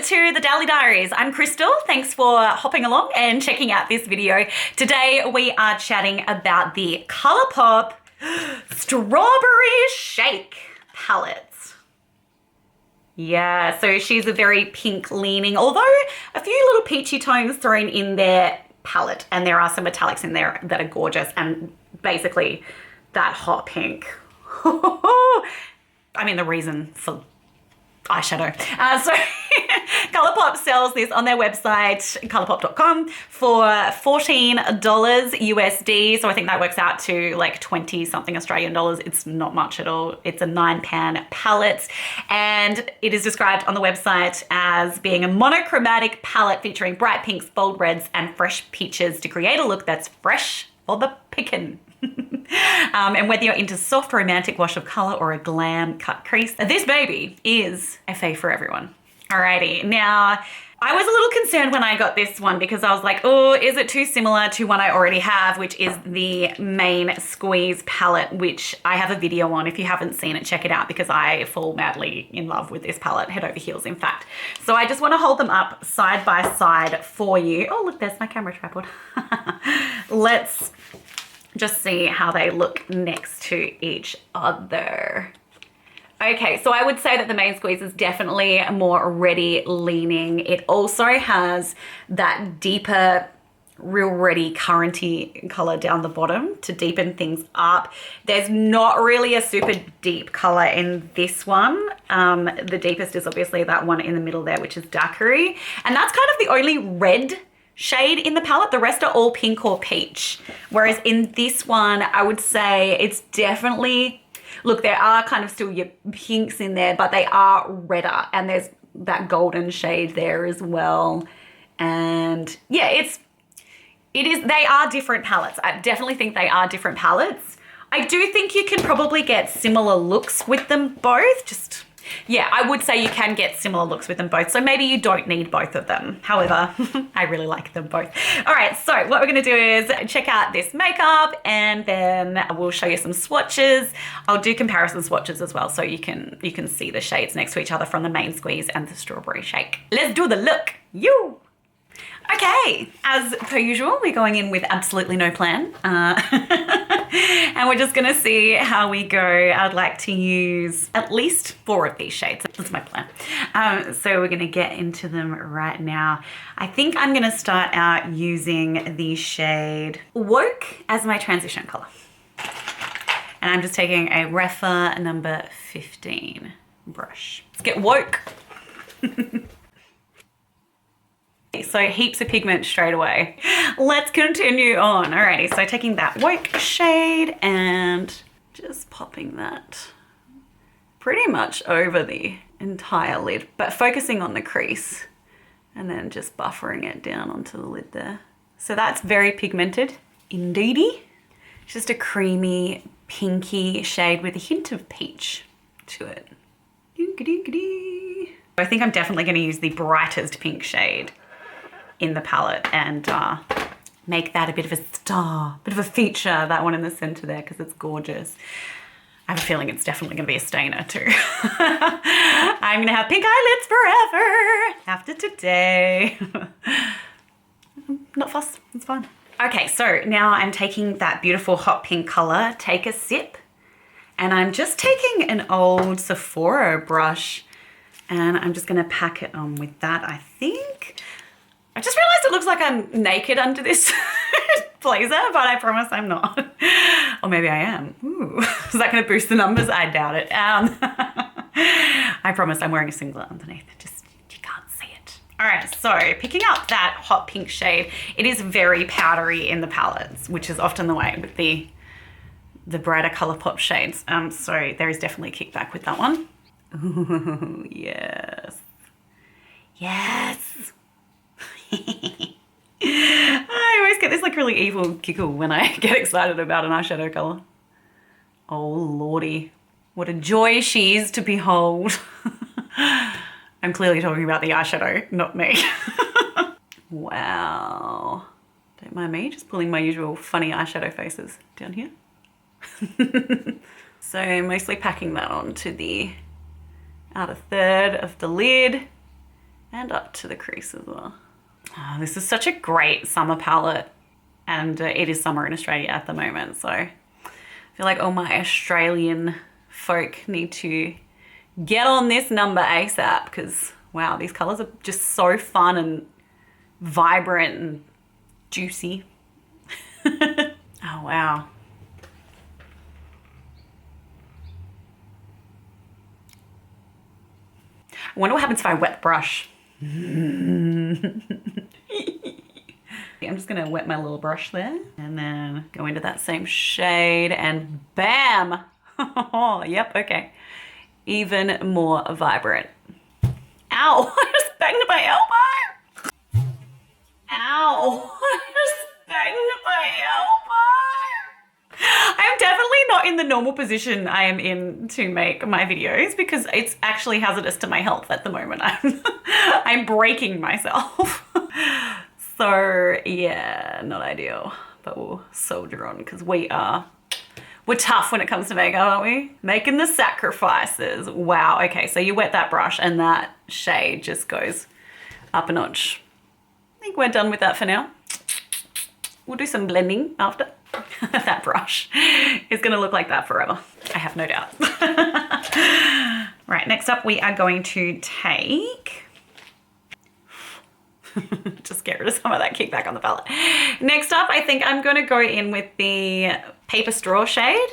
to the Daily Diaries. I'm Kristel. Thanks for hopping along and checking out this video. Today we are chatting about the Colourpop Strawberry Shake Palette. Yeah, so she's a very pink leaning, although a few little peachy tones thrown in their palette, and there are some metallics in there that are gorgeous, and basically that hot pink. I mean, the reason for eyeshadow. So Colourpop sells this on their website, colourpop.com, for $14 USD. So I think that works out to like 20 something Australian dollars. It's not much at all. It's a 9-pan palette, and it is described on the website as being a monochromatic palette featuring bright pinks, bold reds, and fresh peaches to create a look that's fresh for the pickin'. And whether you're into soft romantic wash of color or a glam cut crease, this baby is a fave for everyone. Alrighty, now I was a little concerned when I got this one because I was like, oh, is it too similar to one I already have, which is the Main Squeeze palette, which I have a video on. If you haven't seen it, check it out because I fall madly in love with this palette, head over heels in fact. So I just want to hold them up side by side for you. Oh look, there's my camera tripod. Let's just see how they look next to each other. Okay, so I would say that the Main Squeeze is definitely more ready leaning. It also has that deeper, real ready currenty color down the bottom to deepen things up. There's not really a super deep color in this one. The deepest is obviously that one in the middle there, which is Daiquiri. And that's kind of the only red shade in the palette. The rest are all pink or peach. Whereas in this one, I would say it's definitely, look, there are kind of still your pinks in there, but they are redder, and there's that golden shade there as well. And yeah, they are different palettes. I definitely think they are different palettes. I do think you can probably get similar looks with them both. Yeah, I would say you can get similar looks with them both. So maybe you don't need both of them. However, I really like them both. All right, so what we're gonna do is check out this makeup, and then we'll show you some swatches. I'll do comparison swatches as well, so you can see the shades next to each other from the Main Squeeze and the Strawberry Shake. Let's do the look. Okay, as per usual, we're going in with absolutely no plan. And we're just gonna see how we go. I'd like to use at least 4 of these shades. That's my plan. So we're gonna get into them right now. I think I'm gonna start out using the shade Woke as my transition color. And I'm just taking a Refa number 15 brush. Let's get woke. So heaps of pigment straight away. Let's continue on. Alrighty, so taking that Woke shade and just popping that pretty much over the entire lid, but focusing on the crease and then just buffering it down onto the lid there. So that's very pigmented indeedy. Just a creamy, pinky shade with a hint of peach to it. I think I'm definitely going to use the brightest pink shade in the palette and make that a bit of a star, bit of a feature, that one in the center there, because it's gorgeous. I have a feeling it's definitely gonna be a stainer too. I'm gonna have pink eyelids forever after today. Not fussed, it's fine. Okay, so now I'm taking that beautiful hot pink color, take a sip, and I'm just taking an old Sephora brush and I'm just gonna pack it on with that, I think. I just realized it looks like I'm naked under this blazer, but I promise I'm not. Or maybe I am. Ooh, is that gonna boost the numbers? I doubt it. I promise I'm wearing a singlet underneath. Just, you can't see it. All right, so picking up that hot pink shade, it is very powdery in the palettes, which is often the way with the brighter Colourpop shades. So there is definitely a kickback with that one. Ooh, yes. Yes. I always get this like really evil giggle when I get excited about an eyeshadow color. Oh lordy, what a joy she is to behold. I'm clearly talking about the eyeshadow, not me. Wow, don't mind me just pulling my usual funny eyeshadow faces down here. So mostly packing that onto the outer third of the lid. and up to the crease as well. Oh, this is such a great summer palette, and it is summer in Australia at the moment, so I feel like all my Australian folk need to get on this number ASAP, because wow, these colors are just so fun and vibrant and juicy. Oh wow. I wonder what happens if I wet the brush. I'm just gonna wet my little brush there and then go into that same shade and bam! Oh, yep, okay. Even more vibrant. Ow, I just banged my elbow. Ow, I just banged my elbow. I'm definitely not in the normal position I am in to make my videos because it's actually hazardous to my health at the moment. I'm breaking myself. So yeah, not ideal, but we'll soldier on because we're tough when it comes to makeup, aren't we? Making the sacrifices. Wow, okay, so you wet that brush and that shade just goes up a notch. I think we're done with that for now. We'll do some blending after. That brush is gonna look like that forever. I have no doubt. Right, next up we are going to take, just get rid of some of that kickback on the palette. Next up, I think I'm gonna go in with the Paper Straw shade,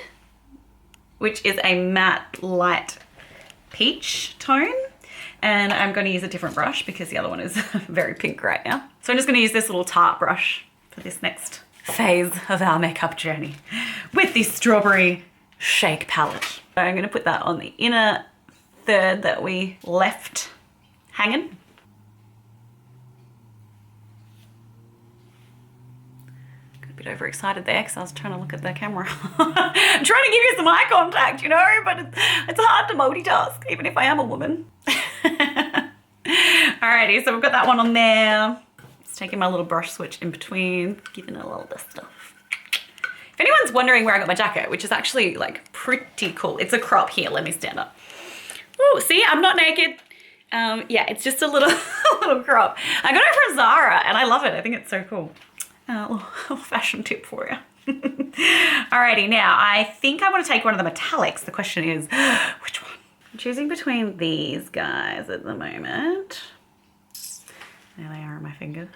which is a matte light peach tone. And I'm gonna use a different brush because the other one is very pink right now. So I'm just gonna use this little Tarte brush for this next phase of our makeup journey with this Strawberry Shake Palette. So I'm gonna put that on the inner third that we left hanging. Got a bit overexcited there because I was trying to look at the camera. I'm trying to give you some eye contact, you know, but it's hard to multitask, even if I am a woman. Alrighty, so we've got that one on there. Just taking my little brush switch in between, giving it a little dust off. If anyone's wondering where I got my jacket, which is actually like pretty cool. It's a crop here, let me stand up. Ooh, see, I'm not naked. Yeah, it's just a little, little crop. I got it from Zara and I love it. I think it's so cool. Little fashion tip for you. Alrighty, now I think I want to take one of the metallics. The question is, which one? I'm choosing between these guys at the moment. There they are on my finger.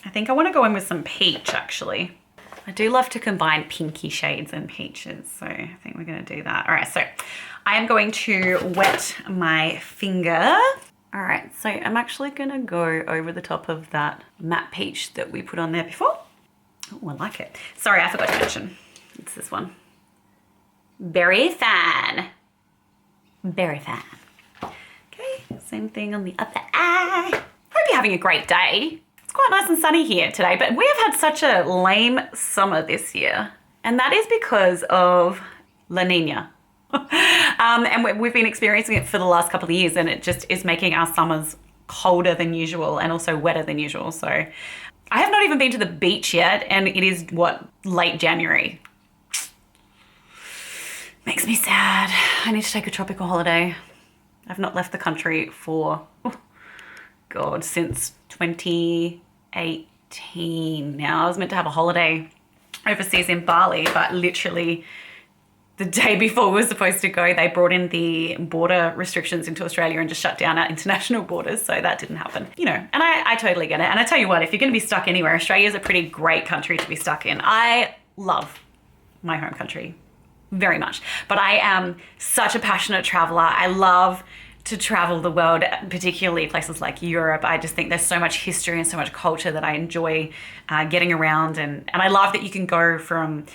I think I want to go in with some peach actually. I do love to combine pinky shades and peaches, so I think we're going to do that. All right, so I am going to wet my finger. All right, so I'm actually going to go over the top of that matte peach that we put on there before. Oh, I like it. Sorry, I forgot to mention. It's this one. Very fan. Very fan. Okay, same thing on the other eye. Hope you're having a great day. It's quite nice and sunny here today, but we have had such a lame summer this year. And that is because of La Nina. And we've been experiencing it for the last couple of years, and it just is making our summers colder than usual and also wetter than usual. So I have not even been to the beach yet, and it is, what, late January. Makes me sad. I need to take a tropical holiday. I've not left the country for, oh God, since 2018 now. I was meant to have a holiday overseas in Bali, but literally the day before we were supposed to go, they brought in the border restrictions into Australia and just shut down our international borders. So that didn't happen, you know, and I totally get it. And I tell you what, if you're going to be stuck anywhere, Australia is a pretty great country to be stuck in. I love my home country very much, but I am such a passionate traveler. I love to travel the world, particularly places like Europe. I just think there's so much history and so much culture that I enjoy getting around. And I love that you can go from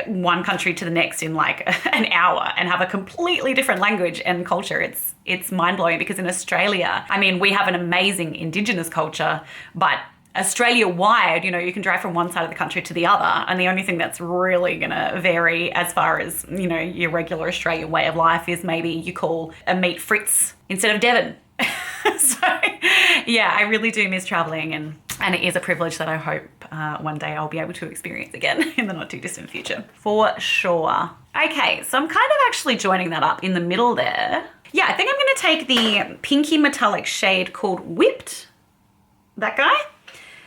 one country to the next in like an hour and have a completely different language and culture. It's mind-blowing because in Australia, I mean, we have an amazing Indigenous culture, but Australia-wide, you know, you can drive from one side of the country to the other, and the only thing that's really gonna vary as far as, you know, your regular Australian way of life is maybe you call a meat Fritz instead of Devon. So yeah, I really do miss traveling, and it is a privilege that I hope one day I'll be able to experience again in the not too distant future, for sure. Okay, so I'm kind of actually joining that up in the middle there. Yeah, I think I'm gonna take the pinky metallic shade called Whipped, that guy.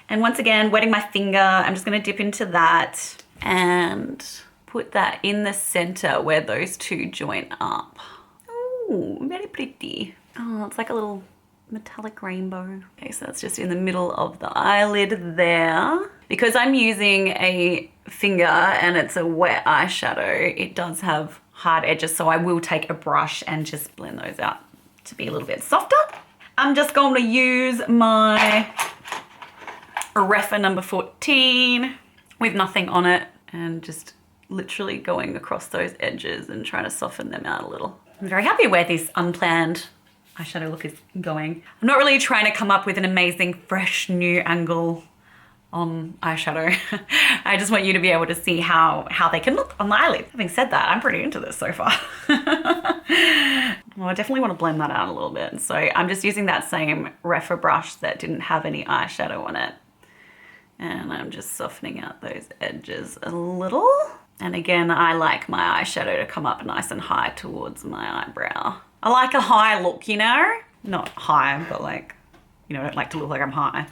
And once again, wetting my finger, I'm just gonna dip into that and put that in the center where those two join up. Ooh, very pretty. Oh, it's like a little metallic rainbow. Okay, so that's just in the middle of the eyelid there. Because I'm using a finger and it's a wet eyeshadow, it does have hard edges, so I will take a brush and just blend those out to be a little bit softer. I'm just going to use my Refa number 14 with nothing on it and just literally going across those edges and trying to soften them out a little. I'm very happy where this unplanned eyeshadow look is going. I'm not really trying to come up with an amazing fresh new angle on eyeshadow. I just want you to be able to see how they can look on the eyelid. Having said that, I'm pretty into this so far. Well, I definitely want to blend that out a little bit. So I'm just using that same Refa brush that didn't have any eyeshadow on it. And I'm just softening out those edges a little. And again, I like my eyeshadow to come up nice and high towards my eyebrow. I like a high look, you know? Not high, but like, you know, I don't like to look like I'm high.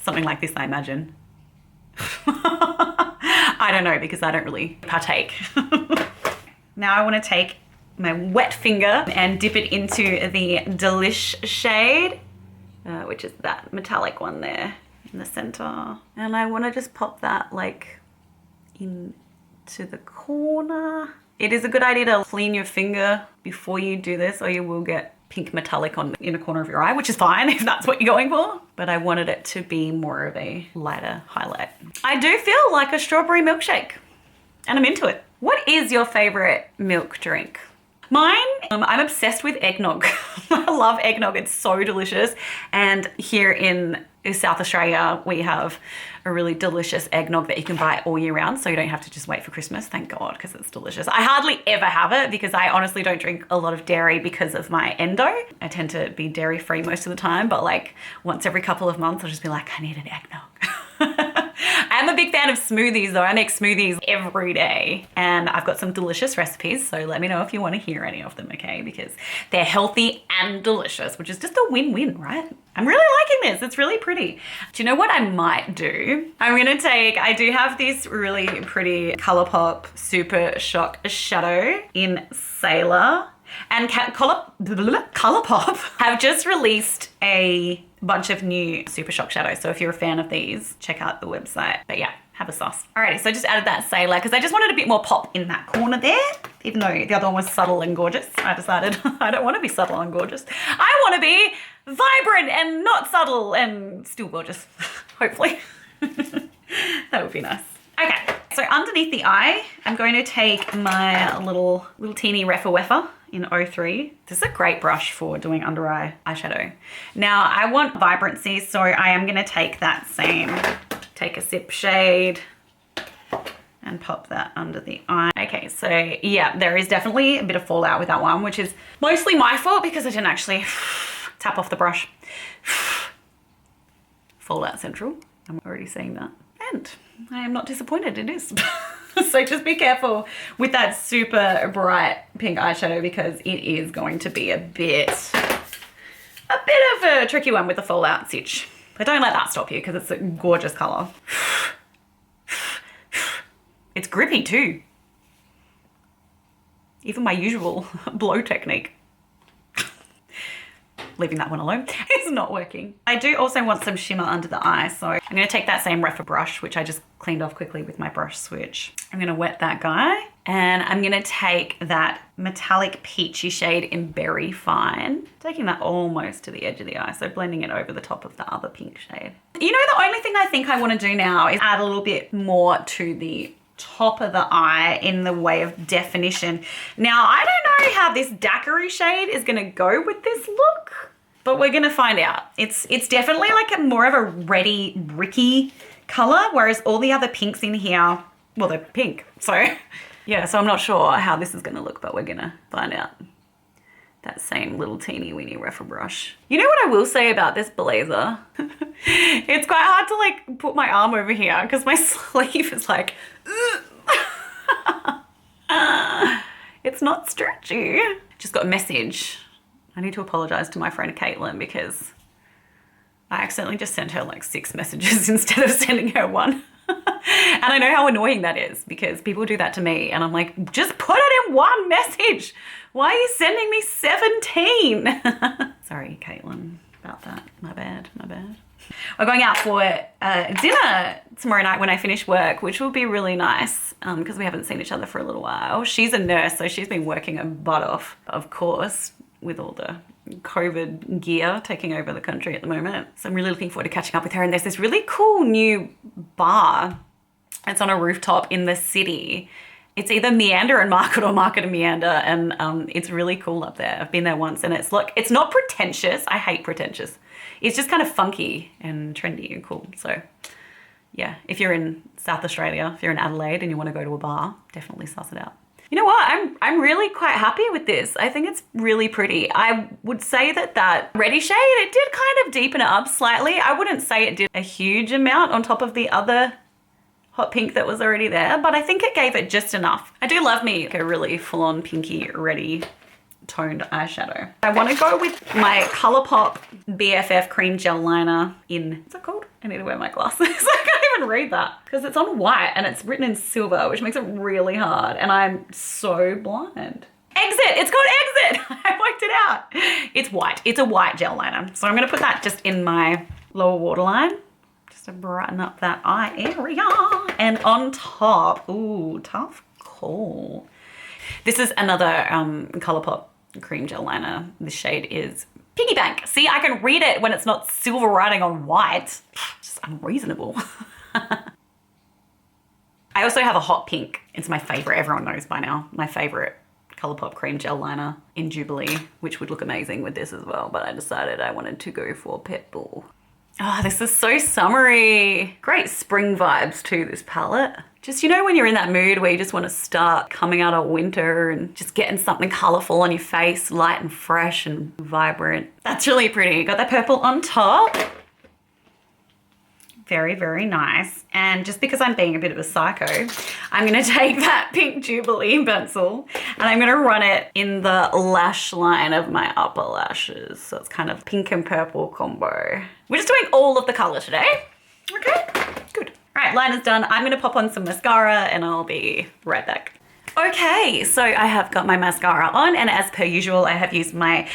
Something like this, I imagine. I don't know, because I don't really partake. Now I want to take my wet finger and dip it into the Delish shade, which is that metallic one there in the center. And I want to just pop that like into the corner. It is a good idea to clean your finger before you do this, or you will get pink metallic on the inner corner of your eye, which is fine if that's what you're going for. But I wanted it to be more of a lighter highlight. I do feel like a strawberry milkshake and I'm into it. What is your favorite milk drink? Mine, I'm obsessed with eggnog. I love eggnog, it's so delicious. And here in South Australia, we have a really delicious eggnog that you can buy all year round, so you don't have to just wait for Christmas, thank God, because it's delicious. I hardly ever have it because I honestly don't drink a lot of dairy because of my endo. I tend to be dairy free most of the time, but like once every couple of months, I'll just be like, I need an eggnog. I'm a big fan of smoothies though. I make smoothies every day and I've got some delicious recipes. So let me know if you want to hear any of them, okay? Because they're healthy and delicious, which is just a win-win, right? I'm really liking this. It's really pretty. Do you know what I might do? I'm going to take, I do have this really pretty Colourpop Super Shock Shadow in Sailor. And Colourpop have just released a bunch of new Super Shock shadows. So if you're a fan of these, check out the website. But yeah, have a sauce. Alrighty, so I just added that Sailor because I just wanted a bit more pop in that corner there. Even though the other one was subtle and gorgeous, I decided I don't want to be subtle and gorgeous. I want to be vibrant and not subtle and still gorgeous, hopefully. That would be nice. Okay, so underneath the eye, I'm going to take my little teeny Refa in 03. This is a great brush for doing under eye eyeshadow. Now I want vibrancy, so I am gonna take that same, take a sip shade and pop that under the eye. Okay, so yeah, there is definitely a bit of fallout with that one, which is mostly my fault because I didn't actually tap off the brush. Fallout central, I'm already seeing that. And I am not disappointed, it is. So just be careful with that super bright pink eyeshadow because it is going to be a bit of a tricky one with the fallout stitch. But don't let that stop you because it's a gorgeous color. It's grippy too. Even my usual blow technique. Leaving that one alone. It's not working. I do also want some shimmer under the eye, so I'm going to take that same Refa brush, which I just cleaned off quickly with my brush switch. I'm going to wet that guy, and I'm going to take that metallic peachy shade in Berry Fine, taking that almost to the edge of the eye, so blending it over the top of the other pink shade. You know, the only thing I think I want to do now is add a little bit more to the top of the eye in the way of definition. Now, I don't know how this daiquiri shade is going to go with this look, but we're going to find out. It's definitely like more of a reddy, bricky color, whereas all the other pinks in here, well, they're pink. So yeah, so I'm not sure how this is going to look, but we're going to find out. That same little teeny weeny Refa brush. You know what I will say about this blazer? It's quite hard to like put my arm over here because my sleeve is like, it's not stretchy. Do just got a message. I need to apologize to my friend Caitlin because I accidentally just sent her like 6 messages instead of sending her one. And I know how annoying that is because people do that to me and I'm like, just put it in one message. Why are you sending me 17? Sorry, Caitlin, about that. My bad, my bad. We're going out for dinner tomorrow night when I finish work, which will be really nice because we haven't seen each other for a little while. She's a nurse, so she's been working her butt off, of course, with all the COVID gear taking over the country at the moment. So I'm really looking forward to catching up with her. And there's this really cool new bar. It's on a rooftop in the city. It's either Meander and Market or Market and Meander, and it's really cool up there. I've been there once, and it's not pretentious. I hate pretentious. It's just kind of funky and trendy and cool. So yeah, if you're in South Australia, if you're in Adelaide and you want to go to a bar, definitely suss it out. You know what? I'm really quite happy with this. I think it's really pretty. I would say that reddy shade, it did kind of deepen it up slightly. I wouldn't say it did a huge amount on top of the other hot pink that was already there, but I think it gave it just enough. I do love me a really full-on pinky reddy toned eyeshadow. I want to go with my Colourpop BFF cream gel liner in, what's that called? I need to wear my glasses. I can't even read that because it's on white and it's written in silver, which makes it really hard. And I'm so blind. Exit, it's called Exit. I worked it out. It's white, it's a white gel liner. So I'm gonna put that just in my lower waterline, just to brighten up that eye area. And on top, ooh, tough call. This is another Colourpop cream gel liner. The shade is Piggy Bank. See, I can read it when it's not silver writing on white. Just unreasonable. I also have a hot pink. It's my favorite, everyone knows by now, my favorite Colourpop cream gel liner in Jubilee, which would look amazing with this as well, but I decided I wanted to go for Pitbull. Oh, this is so summery. Great spring vibes to this palette. Just, you know, when you're in that mood where you just want to start coming out of winter and just getting something colorful on your face, light and fresh and vibrant. That's really pretty. Got that purple on top. Very, very nice. And just because I'm being a bit of a psycho, I'm going to take that pink Jubilee pencil and I'm going to run it in the lash line of my upper lashes. So it's kind of pink and purple combo. We're just doing all of the color today. Okay, good. All right, liner's done. I'm going to pop on some mascara and I'll be right back. Okay, so I have got my mascara on and as per usual, I have used my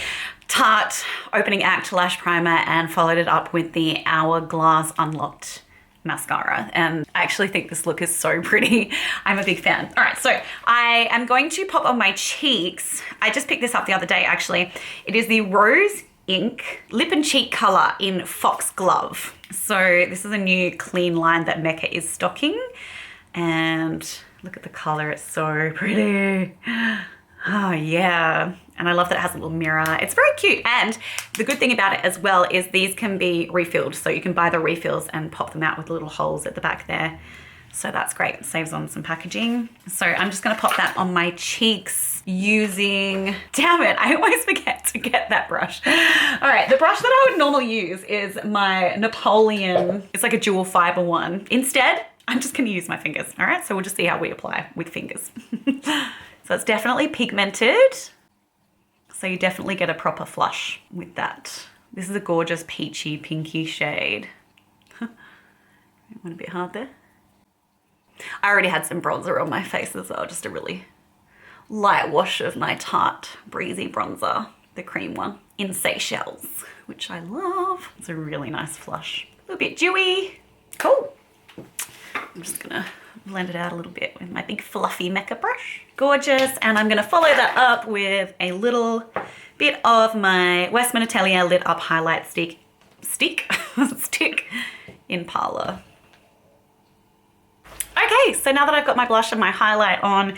Tarte Opening Act Lash Primer and followed it up with the Hourglass Unlocked mascara. And I actually think this look is so pretty. I'm a big fan. All right, so I am going to pop on my cheeks. I just picked this up the other day, actually. It is the Rose Ink Lip and Cheek color in Foxglove. So this is a new clean line that Mecca is stocking. And look at the color, it's so pretty. Oh yeah. And I love that it has a little mirror. It's very cute. And the good thing about it as well is these can be refilled. So you can buy the refills and pop them out with little holes at the back there. So that's great. It saves on some packaging. So I'm just gonna pop that on my cheeks using, damn it, I always forget to get that brush. All right, the brush that I would normally use is my Napoleon. It's like a dual fiber one. Instead, I'm just gonna use my fingers. All right, so we'll just see how we apply with fingers. So it's definitely pigmented. So you definitely get a proper flush with that. This is a gorgeous peachy pinky shade. Went a bit hard there. I already had some bronzer on my face as well, just a really light wash of my Tarte Breezy bronzer, the cream one, in Seychelles, which I love. It's a really nice flush. A little bit dewy. Cool. I'm just gonna blend it out a little bit with my big fluffy Mecca brush. Gorgeous. And I'm gonna follow that up with a little bit of my Westman Atelier Lit Up Highlight Stick in Parla. Okay, so now that I've got my blush and my highlight on,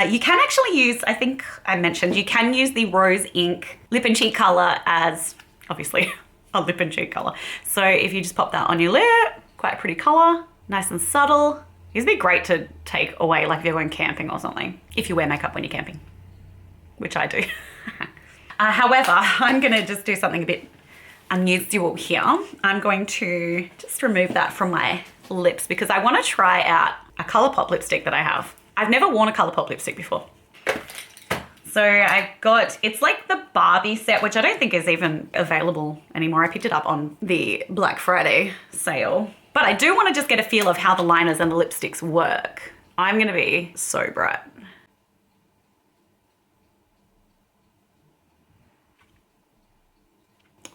you can actually use, I think I mentioned, you can use the Rose Ink Lip and Cheek color as, obviously, a lip and cheek color. So if you just pop that on your lip, quite a pretty color, nice and subtle. It'd be great to take away, like if you're going camping or something, if you wear makeup when you're camping, which I do. However, I'm gonna just do something a bit unusual here. I'm going to just remove that from my lips because I want to try out a Colourpop lipstick that I have. I've never worn a Colourpop lipstick before. So I got, it's like the Barbie set, which I don't think is even available anymore. I picked it up on the Black Friday sale. But I do want to just get a feel of how the liners and the lipsticks work. I'm going to be so bright.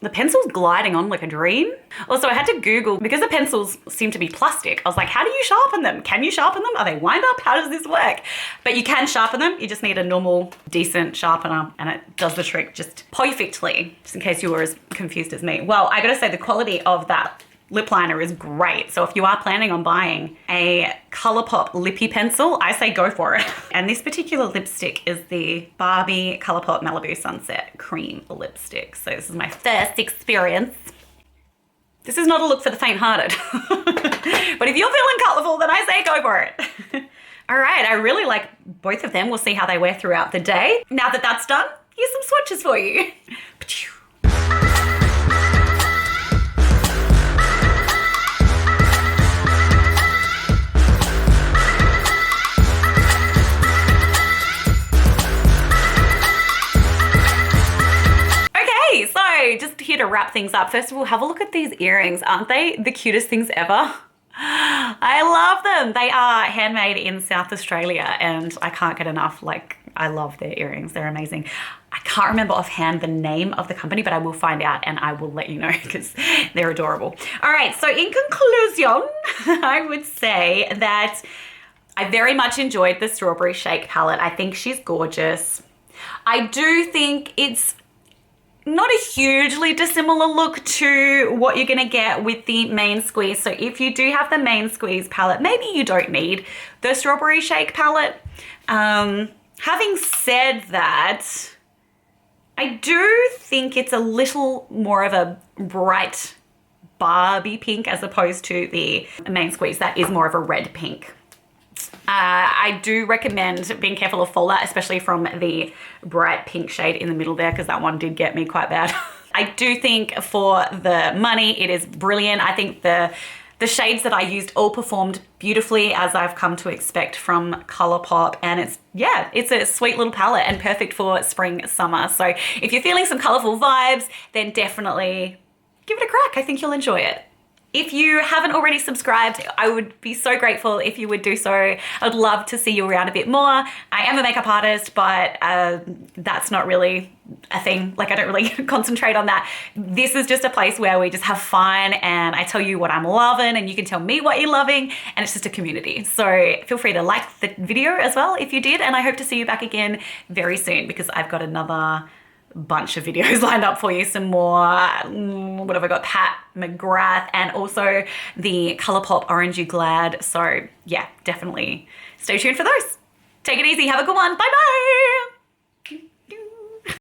The pencil's gliding on like a dream. Also, I had to Google, because the pencils seem to be plastic, I was like, how do you sharpen them? Can you sharpen them? Are they wind up? How does this work? But you can sharpen them. You just need a normal, decent sharpener, and it does the trick just perfectly, just in case you were as confused as me. Well, I gotta say the quality of that lip liner is great. So if you are planning on buying a Colourpop Lippie pencil, I say go for it. And this particular lipstick is the Barbie Colourpop Malibu Sunset Cream lipstick. So this is my first experience. This is not a look for the faint-hearted. But if you're feeling colourful, then I say go for it. All right, I really like both of them. We'll see how they wear throughout the day. Now that that's done, here's some swatches for you. So just here to wrap things up, first of all, have a look at these earrings. Aren't they the cutest things ever? I love them. They are handmade in South Australia and I can't get enough. Like, I love their earrings. They're amazing. I can't remember offhand the name of the company, but I will find out and I will let you know because they're adorable. All right, so in conclusion, I would say that I very much enjoyed the Strawberry Shake palette. I think she's gorgeous. I do think it's not a hugely dissimilar look to what you're gonna get with the Main Squeeze. So if you do have the Main Squeeze palette, maybe you don't need the Strawberry Shake palette. Having said that, I do think it's a little more of a bright Barbie pink as opposed to the Main Squeeze. That is more of a red pink. I do recommend being careful of fallout, especially from the bright pink shade in the middle there, because that one did get me quite bad. I do think for the money, it is brilliant. I think the shades that I used all performed beautifully, as I've come to expect from Colourpop, and it's a sweet little palette and perfect for spring, summer. So if you're feeling some colorful vibes, then definitely give it a crack. I think you'll enjoy it. If you haven't already subscribed, I would be so grateful if you would do so. I would love to see you around a bit more. I am a makeup artist, but that's not really a thing. Like, I don't really concentrate on that. This is just a place where we just have fun and I tell you what I'm loving and you can tell me what you're loving, and it's just a community. So feel free to like the video as well if you did, and I hope to see you back again very soon because I've got another bunch of videos lined up for you. Some more, what have I got? Pat McGrath, and also the Colourpop Orange You Glad. So yeah, definitely stay tuned for those. Take it easy. Have a good one. Bye bye.